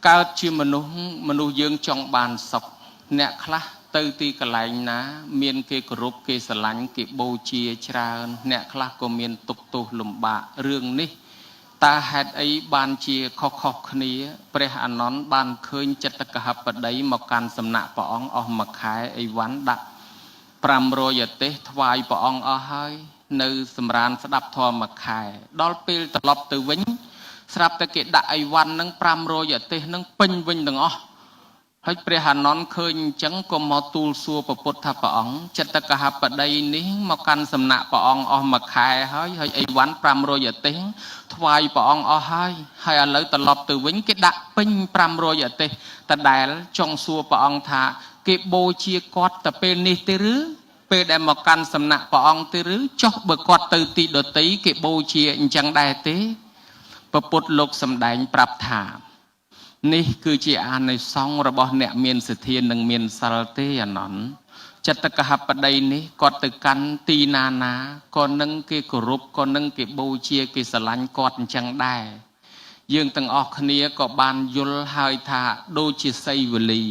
កើតជាមនុស្សយើងចង់បានសុខអ្នកខ្លះទៅទីកន្លែងណាមានគេគោរពគេស្រឡាញ់គេបូជាច្រើនអ្នកខ្លះក៏មានទុក្ខទោសលំបាករឿងនេះតើហេតុអីបានជាខុសគ្នាព្រះអានន្ទបានឃើញចិត្តកហបតីមកកាន់សំណាក់ព្រះអង្គអស់មួយខែអីវ៉ាន់ដាក់500ទេសថ្វាយព្រះអង្គអស់ហើយនៅសម្រានស្ដាប់ធម៌មួយខែដល់ពេលត្រឡប់ទៅវិញស្រាប់តែគេដាក់អីវ៉ាន់នឹង500ទេសនឹងពេញវិញទាំងអស់ហើយព្រះអានន្ទឃើញអញ្ចឹងក៏មកទូលសួរព្រះពុទ្ធថាព្រះអង្គចិត្តកហបតីនេះមកកាន់សំណាក់ព្រះអង្គអស់មួយខែហើយអីវ៉ាន់500ទេសថ្វាយព្រះអង្គអស់ហើយឥឡូវត្រឡប់ទៅវិញគេដាក់ពេញ500ទេសតដែលចង់សួរព្រះអង្គថាគេបូជាគាត់តែពេលនេះទេឬពេលដែលមកកាន់សំណាក់ព្រះអង្គទេឬចុះបើគាត់ទៅទីដតីគេបូជាអញ្ចឹងដែរទេព្រះពុទ្ធលោកសម្ដែងប្រាប់ថានេះគឺជាអានិសង្សរបស់អ្នកមានសទ្ធានិងមានសិលទេអានន្ទចិត្តកហបតីនេះគាត់ទៅកាន់ទីណាក៏នឹងគេគោរពក៏នឹងគេបូជាគេស្រឡាញ់គាត់អញ្ចឹងដែរយើងទាំងអស់គ្នាក៏បានយល់ហើយថាដូចជាសីវលី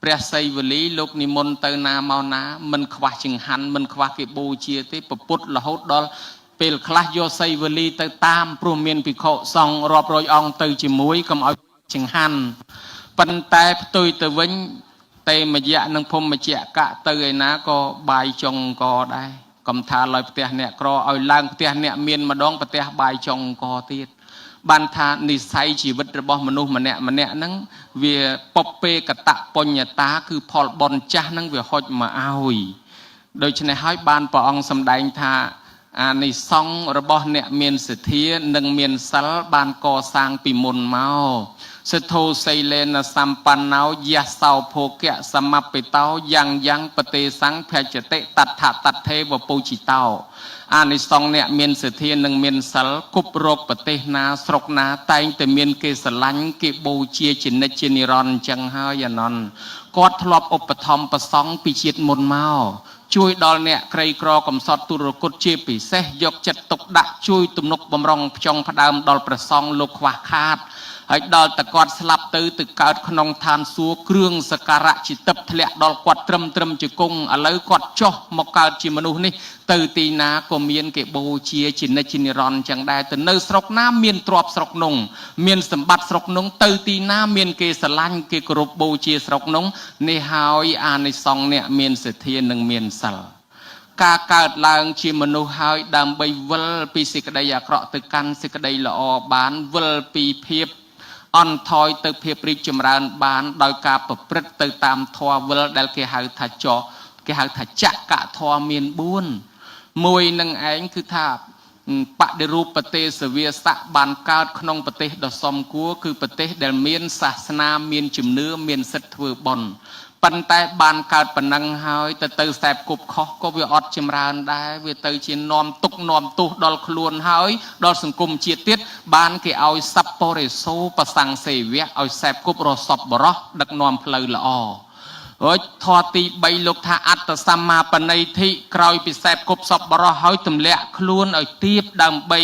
ព្រះសីវលីលោកនិមន្តទៅណាមកណាមិនខ្វះចង្ហាន់មិនខ្វះគេបូជាទេប្រពុតរហូតដល់ពេលខ្លះយកសីវលីទៅតាមព្រោះមានភិក្ខុសង្ឃរាប់រយអង្គទៅជាមួយកុំឲ្យចង្ហាន់ប៉ុន្តែផ្ទុយទៅវិញទេមយៈនិងភូមិជ្ជកៈទៅឯណាក៏បាយចុងកដែរកុំថាឡើយផ្ទះអ្នកក្រឲ្យឡើងផ្ទះអ្នកមានម្ដងផ្ទះបាយចុងកទៀតបានថានិស័យជីវិតរបស់មនុស្សម្នាក់ហ្នឹងវាពពេកតបញ្ញតាគឺផលបុណ្យចាស់ហ្នឹងវាហុចមកឲ្យដូច្នេះហើយបានព្រះអង្គសម្ដែងថាអានិសង្សរបស់អ្នកមានសទ្ធានិងមានសិលបានកសាងពីមុនមកសិទ្ធោសីលេនសម្បណ្ណោយសោភោគៈសមបិតោយ៉ាងបទេសង្ឃភច្ចតិតដ្ឋតថេវពុជិតោអានិសង្សអ្នកមានសទ្ធានិងមានសិលគប់រកប្រទេសណាស្រុកណាតែងតែមានគេស្រឡាញ់គេបូជាជានិច្ចជានិរន្តរ៍អញ្ចឹងហើយអានន្ទគាត់ធ្លាប់ឧបត្ថម្ភប្រសង់ពីជាតិមុនមកជួយដល់អ្នកក្រីក្រកំសត់ទុរគតជាពិសេសយកចិត្តទុកដាក់ជួយទំនុកបំរុងផ្ចង់ផ្ដើមដល់ព្រះសង្ឃលោកខ្វះខាតហើយដល់តែគាត់ស្លាប់ទៅកើតក្នុងឋានសួគ៌គ្រឿងសក្ការៈជាទឹកធ្លាក់ដល់គាត់ត្រឹមជង្គង់ឥឡូវគាត់ចុះមកកើតជាមនុស្សនេះទៅទីណាក៏មានគេបូជាជានិច្ចជានិរន្តរ៍ចឹងដែរទៅនៅស្រុកណាមានទ្រព្យស្រុកនោះមានសម្បត្តិស្រុកនោះទៅទីណាមានគេស្រឡាញ់គេគោរពបូជាស្រុកនោះនេះហើយអានិសង្សអ្នកមានសទ្ធានិងមានសិលការកើតឡើងជាមនុស្សហើយដើម្បីវិលពីសេចក្តីអាក្រក់ទៅកាន់សេចក្តីល្អបានវិលពីភាពអន់ថយទៅភាពរីកចម្រើនបានដោយការប្រព្រឹត្តទៅតាមធម៌វិលដែលគេហៅថាគេហៅថាចក្រធម៌មាន4មួយនឹងឯងគឺថាបដិរូបប្រទេសវាស័កបានកើតក្នុងប្រទេសដ៏សមគួរគឺប្រទេសដែលមានសាសនាមានជំនឿមានសិទ្ធិធ្វើបុណ្យប៉ុន្តែបានកើតប៉ុណ្ណឹងហើយទៅសែបគប់ខុសក៏វាអត់ចម្រើនដែរវាទៅជានាំទុកនាំទោសដល់ខ្លួនហើយដល់សង្គមជាតិទៀតបានគេឲ្យសัพពរិសោប្រសង្ឃសេវៈឲ្យសែបគប់រសពបរោះដឹកនាំផ្លូវល្អរួចធម៌ទី3លោកថាអត្តសម្មាបណិធិក្រោយពីសែបគប់សពបរោះហើយទម្លាក់ខ្លួនឲ្យទៀបដើម្បី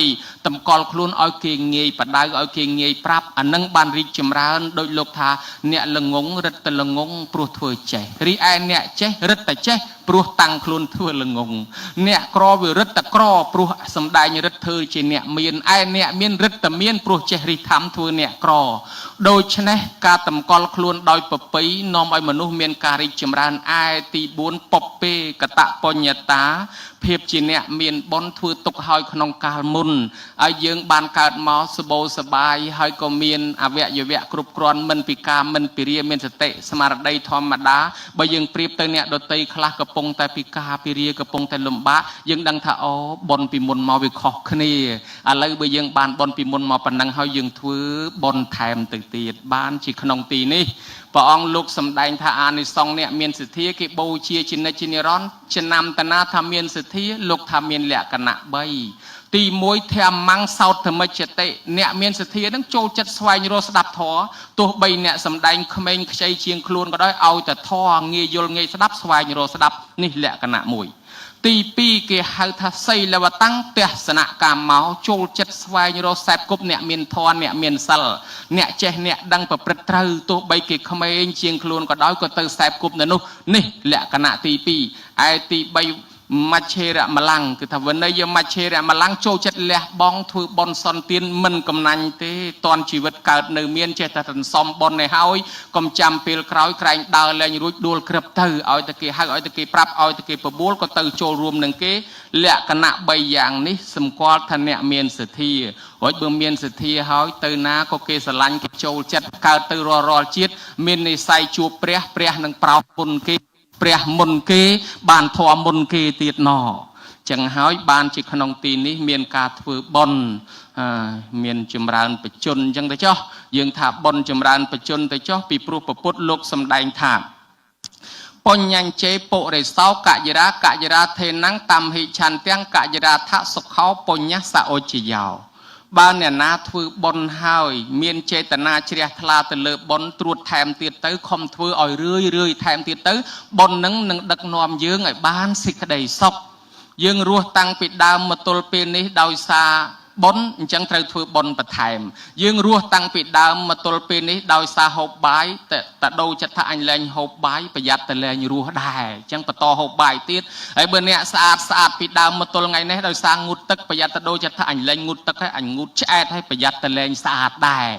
តម្កល់ខ្លួនឲ្យគេងាយបដៅឲ្យគេងាយប្រាប់អានឹងបានរីកចម្រើនដោយលោកថាអ្នកល្ងងរឹតតែល្ងងព្រោះធ្វើចេះរីឯអ្នកចេះរឹតតែចេះព្រោះតាំងខ្លួនធ្វើល្ងងអ្នកក្រវារឹតតែក្រព្រោះសំដែងរឹតធ្វើជាអ្នកមានឯអ្នកមានរឹតតែមានព្រោះចេះរិះធម្មធ្វើអ្នកក្រដូច្នេះការតម្កល់ខ្លួនដោយប្រពៃនាំឲ្យមនុស្សមានការរីកចម្រើនឯទី4ពពេកតបញ្ញតាភាពជាអ្នកមានបុណ្យធ្វើទុកឲ្យក្នុងកាលមុនហើយយើងបានកើតមកសបោសបាយហើយក៏មានអវយវៈគ្រប់គ្រាន់មិនពិការមិនពិរាមានសតិស្មារតីធម្មតាបើយើងប្រៀបទៅអ្នកដតីខ្លះកំពុងតែពិការពិរាកំពុងតែលំបាកយើងដឹងថាអូបុណ្យពីមុនមកវាខុសគ្នាឥឡូវបើយើងបានបុណ្យពីមុនមកប៉ុណ្ណឹងហើយយើងធ្វើបុណ្យថែមទៅទៀតបានជាក្នុងទីនេះព្រះអង្គលោកសម្ដែងថាអានិសង្សអ្នកមានសទ្ធាគេបូជាជានិច្ចជានិរន្តរ៍ឆ្នាំតណាថាមានសទ្ធាលោកថាមានលក្ខណៈ3ទី1ធម្មੰសោតធម្មចតិអ្នកមានសទ្ធានឹងចូលចិត្តស្វែងរកស្ដាប់ធម៌ទោះបីអ្នកសម្ដែងក្មេងខ្ចីជាងខ្លួនក៏ដោយឲ្យតែធម៌ងាយយល់ងាយស្ដាប់ស្វែងរកស្ដាប់នេះលក្ខណៈ1 ទី2គេហៅថាសីលវតាំងទស្សនកម្មមកចូលចិត្តស្វែងរកសែបគប់អ្នកមានធម៌អ្នកមានសិលអ្នកចេះអ្នកដឹងប្រព្រឹត្តត្រូវទោះបីគេក្មេងជាងខ្លួនក៏ដោយក៏ទៅសែបគប់នៅនោះនេះលក្ខណៈទី2ឯទី3មច្ឆេរមលាំងគឺថាវិន័យមច្ឆេរមលាំងចូលចិត្តលះបង់ធ្វើបន់សន្តានមិនកំណាញ់ទេតនជីវិតកើតនៅមានចេះតែសន្សំបន់ឲ្យហើយកុំចាំពេលក្រោយក្រែងដើរលែងរួចដួលក្រឹបទៅឲ្យតែគេហៅឲ្យតែគេប្រាប់ឲ្យតែគេបបួលក៏ទៅចូលរួមនឹងគេលក្ខណៈ3យ៉ាងនេះសម្គាល់ថាអ្នកមានសទ្ធារួចបើមានសទ្ធាហើយទៅណាក៏គេស្រឡាញ់គេចូលចិត្តកើតទៅរាល់ជាតិមាននិស្ស័យជួបព្រះនឹងប្រោសពុនគេព្រះមុនគេបានធម៌មុនគេទៀតណចឹងហើយបានជាក្នុងទីនេះមានការធ្វើបុណ្យមានចម្រើនបច្ចុប្បន្នចឹងទៅចុះយើងថាបុណ្យចម្រើនបច្ចុប្បន្នទៅចុះពីព្រោះពុទ្ធលោកសម្ដែងថាបញ្ញញ្ចេពុរិសោកយរាថេណੰតំហិឆន្ទាំងកយរាថសុខោបញ្ញសអុជយោបើអ្នកណាធ្វើបុណ្យហើយមានចេតនាជ្រះថ្លាទៅលើបុណ្យត្រួតថែមទៀតទៅខំធ្វើឲ្យរឿយថែមទៀតទៅបុណ្យនឹងដឹកនាំយើងឲ្យបានសេចក្តីសុខយើងរស់តាំងពីដើមមកទល់ពេលនេះដោយសារបុណ្យអញ្ចឹងត្រូវធ្វើបុណ្យបន្ថែមយើងរស់តាំងពីដើមមកទល់ពេលនេះដោយសារហូបបាយតែដូរចិត្តថាអញលែងហូបបាយប្រយ័ត្នតែលែងរស់ដែរអញ្ចឹងបន្តហូបបាយទៀតហើយបើអ្នកស្អាតពីដើមមកទល់ថ្ងៃនេះដោយសារងូតទឹកប្រយ័ត្នតែដូរចិត្តថាអញលែងងូតទឹកហើយអញងូតឆ្អែតហើយប្រយ័ត្នតែលែងស្អាតដែរ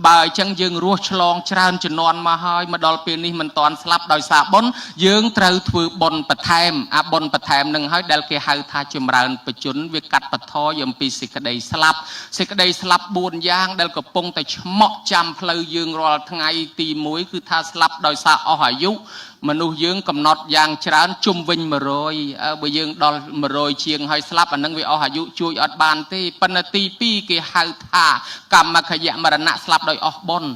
បើអញ្ចឹងយើងរស់ឆ្លងច្រើនជំនាន់មកហើយមកដល់ពេលនេះមិនតាន់ស្លាប់ដោយសារបុណ្យយើងត្រូវធ្វើបុណ្យបន្ថែមអាបុណ្យបន្ថែមនឹងហើយដែលគេហៅថាចម្រើនបច្ចុប្បន្នវាកាត់បន្ថយអំពីសេចក្តីស្លាប់សេចក្តីស្លាប់4យ៉ាងដែលកំពុងតែឆ្មក់ចាំផ្លូវយើងរាល់ថ្ងៃទី1គឺថាស្លាប់ដោយសារអស់អាយុមនុស្សយើងកំណត់យ៉ាងច្រើនជុំវិញ100បើយើងដល់100ជាងហើយស្លាប់អានឹងវាអស់អាយុជួយអត់បានទេប៉ុន្តែទី2គេហៅថាកម្មខយមរណៈស្លាប់ដោយអស់បុណ្យ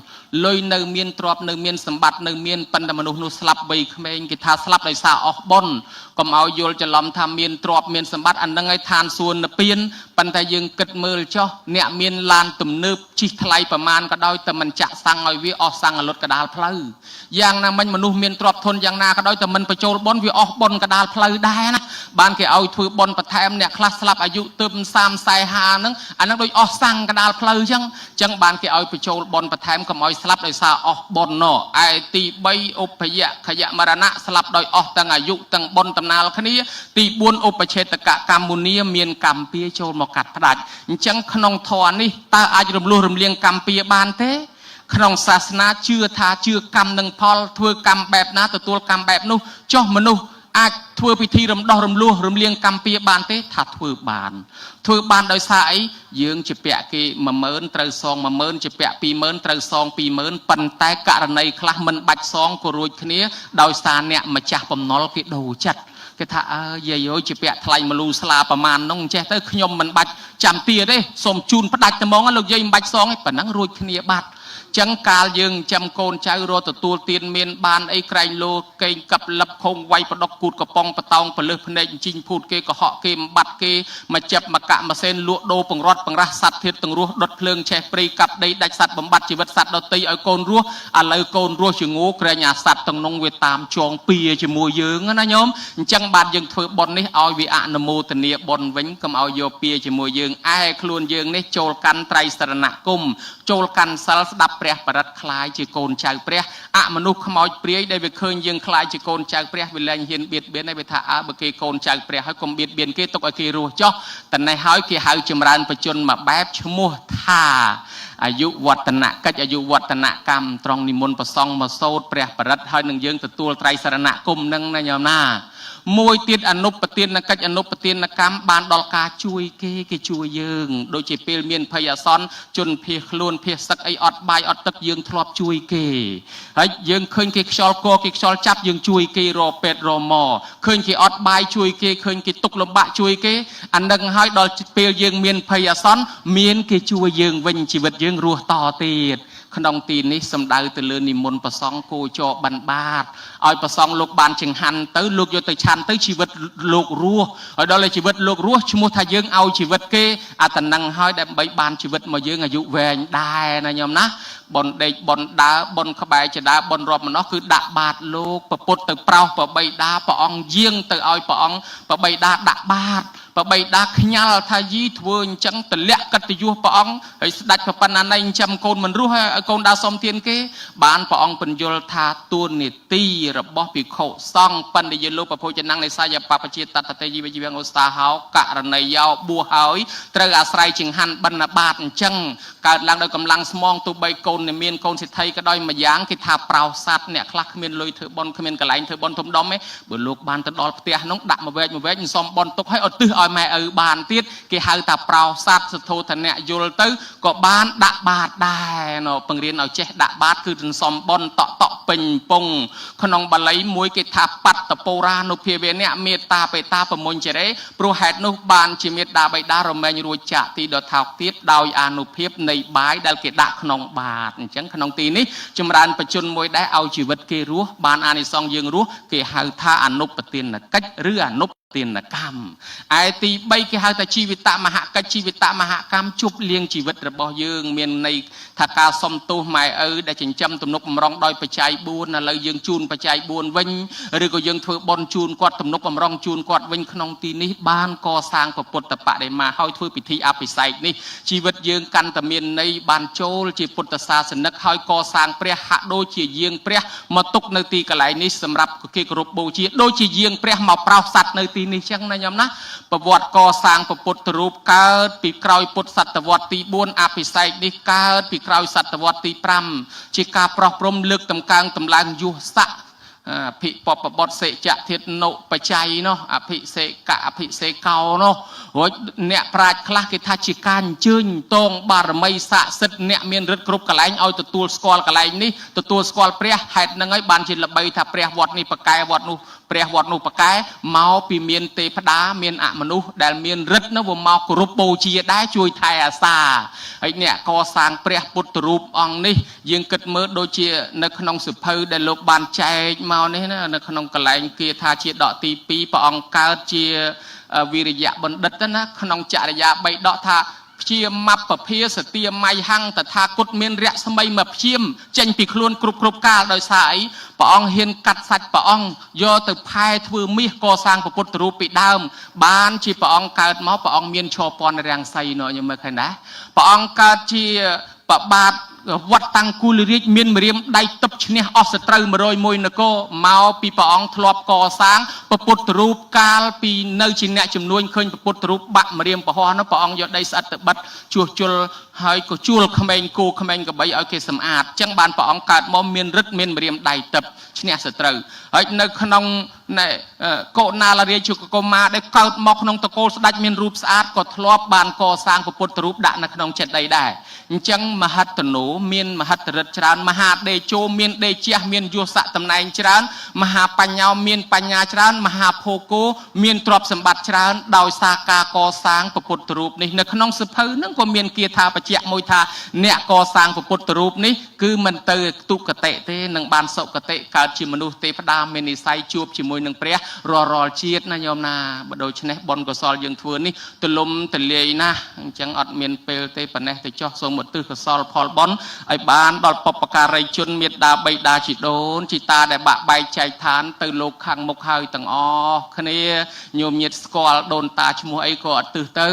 លុយនៅមានទ្រព្យនៅមានសម្បត្តិនៅមានប៉ុន្តែមនុស្សនោះស្លាប់វ័យក្មេងគេថាស្លាប់ដោយសារអស់បុណ្យកុំឲ្យយល់ច្រឡំថាមានទ្រព្យមានសម្បត្តិអានឹងឲ្យឋានសួគ៌និព្វានប៉ុន្តែយើងគិតមើលចុះអ្នកមានឡានទំនើបជិះថ្លៃប្រមាណក៏ដោយតែមិនចាក់សាំងឲ្យវាអស់សាំងអលុតកដាលផ្លូវយ៉ាងណាមិញមនុស្សមានទ្រព្យធនយ៉ាងណាក៏ដោយតែមិនបញ្ចូលបុណ្យវាអស់បុណ្យកដាលផ្លូវដែរណាបានគេឲ្យធ្វើបុណ្យបន្ថែមអ្នកខ្លះស្លាប់អាយុទើប30 40 ហ្នឹងអានឹងដូចអស់សាំងកដាលផ្លូវអញ្ចឹងបានគេឲ្យបញ្ចូលបុណ្យបន្ថែមកុំឲ្យស្លាប់ដោយសារអស់បុណ្យណោឯទី3ឧបយខយមរណៈស្លាប់ដោយអស់ទាំងអាយុទាំងបុណ្យតំណាលគ្នាទី4ឧបឆេតកកម្មមុនីមានកម្មពៀចូលមកកាត់ផ្ដាច់អញ្ចឹងក្នុងធម៌នេះតើអាចរំលោះរំលាងកម្មពៀបានទេក្នុងសាសនាជឿថាជឿកម្មនឹងផលធ្វើកម្មបែបណាទទួលកម្មបែបនោះចុះមនុស្សអាចធ្វើពិធីរំដោះរំលោះរំលាងកម្មពៀបានទេថាធ្វើបានដោយសារអីយើងជាពាក់គេ10000ត្រូវសង10000ជាពាក់20000ត្រូវសង20000ប៉ុន្តែករណីខ្លះមិនបាច់សងក៏រួចគ្នាដោយសារអ្នកម្ចាស់បំណុលគេដូរចិត្តគេថាយាយជាពាក់ថ្លៃមលូស្លាប្រមាណនោះចេះទៅខ្ញុំមិនបាច់ចាំទៀតទេសូមជូនផ្ដាច់តែហ្មងលោកយាយមិនបាច់សងទេប៉ុណ្ណឹងរួចគ្នាបាត់ចឹងកាលយើងចាំកូនចៅរត់ទទួលទានមានបានអីក្រែងលោកេងកាប់លឹបខងវាយបដកគូតកំប៉ុងបតោងពលឹះភ្នែកជីងភូតគេកុហកគេបំបត្តិគេមកចាប់មកកាក់ម៉ាសេនលក់ដូរបង្រត់បង្រាស់សត្វធាតុទាំងរស់ដុតភ្លើងឆេះព្រៃកាប់ដីដាច់សត្វបំបត្តិជីវិតសត្វដតីឲ្យកូនរស់ឥឡូវកូនរស់ជាងោក្រែងអាសត្វទាំងនោះវាតាមចងពៀជាមួយយើងណាញោមអញ្ចឹងបាទយើងធ្វើបុណ្យនេះឲ្យវាអនុមោទនាបុណ្យវិញកុំឲ្យយកពៀជាមួយយើងឯខ្លួនយើងនេះចូលកាន់ត្រៃសរណគមចូលកាន់សិលស្ដាប់ព្រះបរិត្តខ្លាយជាកូនចៅព្រះអមនុស្សខ្មោចព្រាយដែលវាឃើញយើងខ្លាយជាកូនចៅព្រះវាលែងហ៊ានបៀតបៀនហើយវាថាបើគេកូនចៅព្រះហើយកុំបៀតបៀនគេទុកឲ្យគេរស់ចោះតែនេះហើយគេហៅចម្រើនបច្ចុប្បន្នមួយបែបឈ្មោះថាអាយុវឌ្ឍនកិច្ចអាយុវឌ្ឍនកម្មត្រង់និមន្តប្រសង់មកសូត្រព្រះបរិត្តហើយនឹងយើងទទួលត្រៃសរណគមនឹងណាញោមណាមួយទៀតអនុបទានកិច្ចអនុបទានកម្មបានដល់ការជួយគេជួយយើងដូចជាពេលមានភ័យអាសន្នជនភៀសខ្លួនភៀសសឹកអីអត់បាយអត់ទឹកយើងធ្លាប់ជួយគេហើយយើងឃើញគេខ្យល់កគេខ្យល់ចាប់យើងជួយគេរកពេទ្យរកមកឃើញគេអត់បាយជួយគេឃើញគេទុក្ខលំបាកជួយគេអានឹងហើយដល់ពេលយើងមានភ័យអាសន្នមានគេជួយយើងវិញជីវិតយើងរស់តទៀតក្នុងទីនេះសំដៅទៅលើនិមន្តប្រសង់គោចរបិណ្ឌបាតឲ្យប្រសង់លោកបានចង្ហាន់ទៅលោកយកទៅឆា នទៅជីវិតលោករស់ហើយដល់ជីវិតលោករស់ឈ្មោះថាយើងឲ្យជីវិតគេអាតំណឹងហើយដើម្បីបានជីវិតមកយើងអាយុវែងដែរណាញោមណាបនដេកបនដើរបនក្បែរចដាបនរាប់ម្នោះគឺដាក់បាតលោកប្រពុតទៅប្រោសប្របីដាព្រះអង្គយាងទៅឲ្យព្រះអង្គប្របីដាដាក់បាតប្របីដាខ្ញាល់ថាយីធ្វើអញ្ចឹងទម្លាក់កិត្តិយសព្រះអង្គហើយស្ដេចប្រពន្ធអាណៃចាំកូនមិនរស់ឲ្យកូនដើរសុំទានគេបានព្រះអង្គបញ្យល់ថាទួនាទីរបស់ភិក្ខុសង្ឃបណ្ឌិយលោកប្រភោជនាំងនៃសាយបពជាតតតេជីវជីវងឧស្សាហោករណីយោបួសហើយត្រូវអាស្រ័យចង្ហាន់បណ្ឌបាតអញ្ចឹងកើតឡើងដោយកម្លាំងស្មងទោះបីកូនមានកូនសិទ្ធិក៏ដោយមួយយ៉ាងគេថាប្រោសសัตว์អ្នកខ្លះគ្មានលុយធ្វើបន់គ្មានកន្លែងធ្វើបន់ធំដុំទេបើលោកបានទៅដល់ផ្ទះនោះដាក់មកវែកសុំបន់ទុកឲ្យឧទ្ទិសឲ្យម៉ែឪបានទៀតគេហៅថាប្រោសសัตว์សទ្ធោធនៈយល់ទៅក៏បានដាក់បាតដែរណបង្រៀនឲ្យចេះដាក់បាតគឺសំបន់តក់ពេញពងក្នុងបាលីមួយគេថាបត្តពរានុភាវៈអ្នកមេត្តាបេតាប្រមុញ្ចរេព្រោះហេតុនោះបានជាមេត្តាបេតារមែងរួចចាក់ទីដថោកទៀតដោយអានុភាពនៃបាយដែលគេដាក់ក្នុងបាតអញ្ចឹងក្នុងទីនេះចម្រើនបជនមួយដែរឲ្យជីវិតគេរស់បានអានិសង្សយើងរស់គេហៅថាអនុបទានកិច្ចឬអនុទានកម្មឯទី3គេហៅថាជីវិតមហកិច្ចជីវិតមហកម្មជប់លៀងជីវិតរបស់យើងមានន័យថាការសុំទោសម៉ែឪដែលចិញ្ចឹមទំនុកបំរុងដោយបច្ច័យ4ឥឡូវយើងជូនបច្ច័យ4វិញឬក៏យើងធ្វើបុណ្យជូនគាត់ទំនុកបំរុងជូនគាត់វិញក្នុងទីនេះបានកសាងពុទ្ធបដិមាហើយធ្វើពិធីអភិសេកនេះជីវិតយើងកាន់តែមានន័យបានចូលជាពុទ្ធសាសនិកហើយកសាងព្រះហាក់ដូចជាយាងព្រះមកទុកនៅទីកន្លែងនេះសម្រាប់គេគោរពបូជាដូចជាយាងព្រះមកប្រោសសัตว์នៅទីនេះចឹងណាញោមណាប្រវត្តិកសាងពុទ្ធរូបកើតពីក្រោយពុទ្ធសតវត្សទី4អភិសេកនេះកើតពីក្រោយសតវត្សទី5ជាការប្រោះព្រំលើកតម្កើងតម្លើងយុស័កអភិពពបុត្រសេចធាតុនុបច្ច័យនោះអភិសេកអភិសេកោនោះរួចអ្នកប្រាជ្ញខ្លះគេថាជាការអញ្ជើញតងបារមីស័ក្តិសិទ្ធិអ្នកមានឫទ្ធិគ្រប់កន្លែងឲ្យទទួលស្គាល់កន្លែងនេះទទួលស្គាល់ព្រះហេតុហ្នឹងហើយបានជាល្បីថាព្រះវត្តនេះប្រកែវត្តនោះព្រះវត្តនោះប្រកែមកពីមានទេពតាមានអមនុស្សដែលមានឫទ្ធិនោះមកគោរពបូជាដែរជួយថែអាសាហើយអ្នកកសាងព្រះពុទ្ធរូបអង្គនេះយើងគិតមើលដូចជានៅក្នុងសិភៅដែលលោកបានចែកមកនេះណានៅក្នុងកន្លែងគាថាជាដកទី2ព្រះអង្គកើតជាវិរិយៈបណ្ឌិតណាក្នុងចរិយា3ដកថាព្យាមពភាសទាមៃហੰតថាគតមានរស្មីមកព្យាមចេញពីខ្លួនគ្រប់កាលដោយសារអីព្រះអង្គហ៊ានកាត់សាច់ព្រះអង្គយកទៅផែធ្វើមាសកសាងពុទ្ធរូបពីដើមបានជាព្រះអង្គកើតមកព្រះអង្គមានឈរពន្ធរាំងសីនោះខ្ញុំមើលឃើញដែរព្រះអង្គកើតជាបបាទវត្តតាំងគូលរាជមានម្រាមដៃទឹកឈ្នះអស់សត្រូវ101នគរមកពីព្រះអង្គធ្លាប់កសាងពុទ្ធរូបកាលពីនៅជាអ្នកជំនួញឃើញពុទ្ធរូបបាក់ម្រាមពហោះនោះព្រះអង្គយកដីស្អិតទៅបិទជួសជុលហើយក៏ជួលក្មេងគោក្មេងកបីឲ្យគេសម្អាតអញ្ចឹងបានព្រះអង្គកើតមកមានឫទ្ធិមានម្រាមដៃទឹកឈ្នះសត្រូវហើយនៅក្នុងកុណាលរាជកុមារដែលកើតមកក្នុងតកូលស្ដេចមានរូបស្អាតក៏ធ្លាប់បានកសាងពុទ្ធរូបដាក់នៅក្នុងចេតិយដែរអញ្ចឹងមហិទ្ធនូមានមហិទ្ធឫទ្ធិច្រើនមហាដេជោមានដេជះមានយុស័កតំណែងច្រើនមហាបញ្ញោមានបញ្ញាច្រើនមហាភោគោមានទ្រព្យសម្បត្តិច្រើនដោយសារការកសាងពុទ្ធរូបនេះនៅក្នុងសិភៅហ្នឹងក៏មានគាថាបញ្ជាក់មួយថាអ្នកកសាងពុទ្ធរូបនេះគឺមិនទៅទុគតិទេនឹងបានសុគតិកើតជាមនុស្សទេវតាមាននិស្ស័យជួបជាមួយនឹងព្រះរាល់ជាតិណាញោមណាបើដូច្នេះបុណ្យកុសលយើងធ្វើនេះទលំទលាយណាស់អញ្ចឹងអត់មានពេលទេប៉ុណ្ណេះទៅចោះសូមឧទ្ទិសកុសលផលបុណ្យឲ្យបានដល់បុព្វការីជនមេត្តាបិតាជីដូនជីតាដែលបាក់បែកចែកឋានទៅលោកខាងមុខហើយទាំងអស់គ្នាញោមញាតស្គាល់ដូនតាឈ្មោះអីក៏ឧទ្ទិសទៅ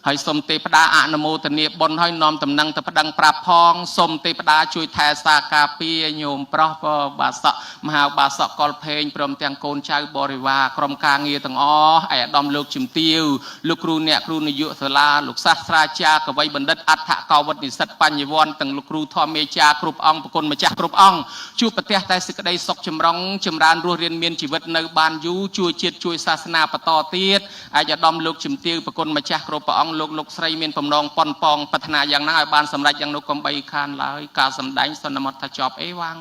ហើយសូមទេវតាអនុមោទនាបុណ្យឲ្យនាំតំណែងទៅប្តឹងប្រាប់ផងសូមទេវតាជួយថែសាការពារញោមប្រុសបាសកមហាបាសកកុលភេងព្រមទាំងកូនចៅបរិវារក្រុមការងារទាំងអស់ឯអាដាមលោកជំទាវលោកគ្រូអ្នកគ្រូនាយកសាលាលោកសាស្ត្រាចារ្យកវីបណ្ឌិតអដ្ឋកោវុឌ្ឍនិស្សិតបញ្ញវន្តទាំងលោកគ្រូធម្មមេចារគ្រប់អង្គប្រគុណម្ចាស់គ្រប់អង្គជួបប្រទះតែសេចក្តីសុខចម្រុងចម្រើនរស់រានមានជីវិតនៅបានយូរជួយជាតិជួយសាសនាបន្តទៀតឯអាដាមលោកជំទាវប្រគុណម្ចាស់គ្រប់ព្រះអង្គលោកស្រីមានបំណងប៉ុនប៉ងប្រាថ្នាយ៉ាងណាឲ្យបានសម្រេចយ៉ាងនោះកុំបីខានឡើយការសម្ដែងសន្មតថាចប់អេវ៉ាំង